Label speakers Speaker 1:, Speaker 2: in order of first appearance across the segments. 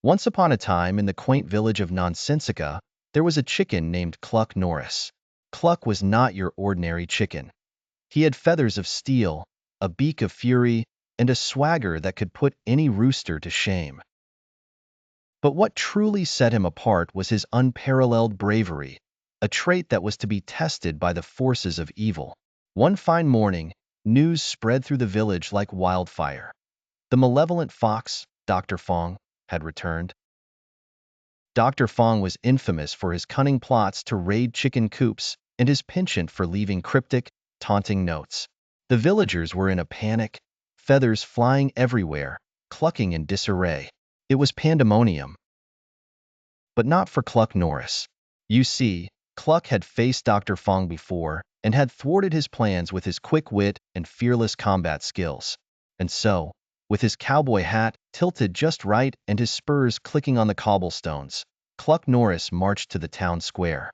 Speaker 1: Once upon a time, in the quaint village of Nonsensica, there was a chicken named Cluck Norris. Cluck was not your ordinary chicken. He had feathers of steel, a beak of fury, and a swagger that could put any rooster to shame. But what truly set him apart was his unparalleled bravery, a trait that was to be tested by the forces of evil. One fine morning, news spread through the village like wildfire. The malevolent fox, Dr. Fong, had returned. Dr. Fong was infamous for his cunning plots to raid chicken coops and his penchant for leaving cryptic, taunting notes. The villagers were in a panic, feathers flying everywhere, clucking in disarray. It was pandemonium. But not for Cluck Norris. You see, Cluck had faced Dr. Fong before and had thwarted his plans with his quick wit and fearless combat skills. And so, with his cowboy hat tilted just right and his spurs clicking on the cobblestones, Cluck Norris marched to the town square.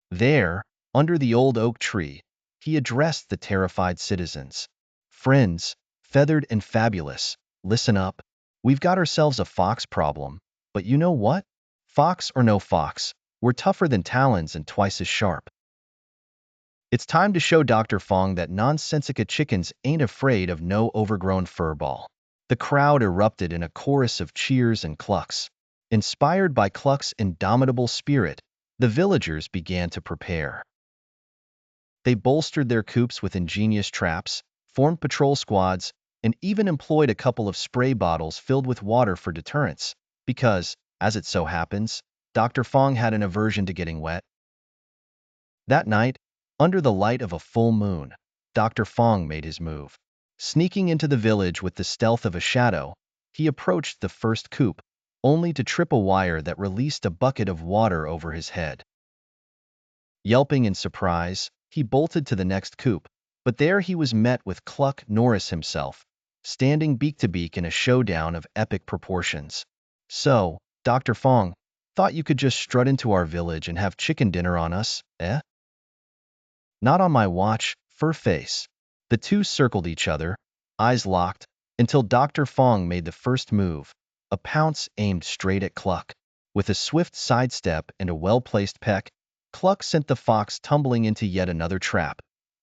Speaker 1: There, under the old oak tree, he addressed the terrified citizens. "Friends, feathered and fabulous, listen up. We've got ourselves a fox problem, but you know what? Fox or no fox, we're tougher than talons and twice as sharp. It's time to show Dr. Fong that Nonsensica chickens ain't afraid of no overgrown furball." The crowd erupted in a chorus of cheers and clucks. Inspired by Cluck's indomitable spirit, the villagers began to prepare. They bolstered their coops with ingenious traps, formed patrol squads, and even employed a couple of spray bottles filled with water for deterrence, because, as it so happens, Dr. Fong had an aversion to getting wet. That night, under the light of a full moon, Dr. Fong made his move. Sneaking into the village with the stealth of a shadow, he approached the first coop, only to trip a wire that released a bucket of water over his head. Yelping in surprise, he bolted to the next coop, but there he was met with Cluck Norris himself, standing beak to beak in a showdown of epic proportions. "So, Dr. Fong, thought you could just strut into our village and have chicken dinner on us, eh?" "Not on my watch, Furface." The two circled each other, eyes locked, until Dr. Fong made the first move, a pounce aimed straight at Cluck. With a swift sidestep and a well-placed peck, Cluck sent the fox tumbling into yet another trap,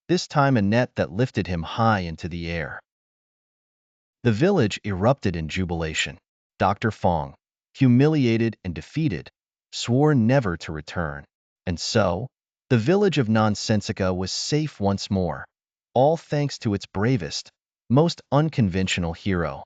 Speaker 1: this time a net that lifted him high into the air. The village erupted in jubilation. Dr. Fong, humiliated and defeated, swore never to return. And so, the village of Nonsensica was safe once more, all thanks to its bravest, most unconventional hero.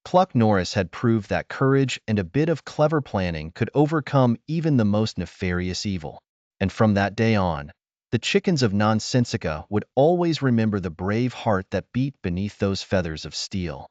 Speaker 1: Cluck Norris had proved that courage and a bit of clever planning could overcome even the most nefarious evil. And from that day on, the chickens of Nonsensica would always remember the brave heart that beat beneath those feathers of steel.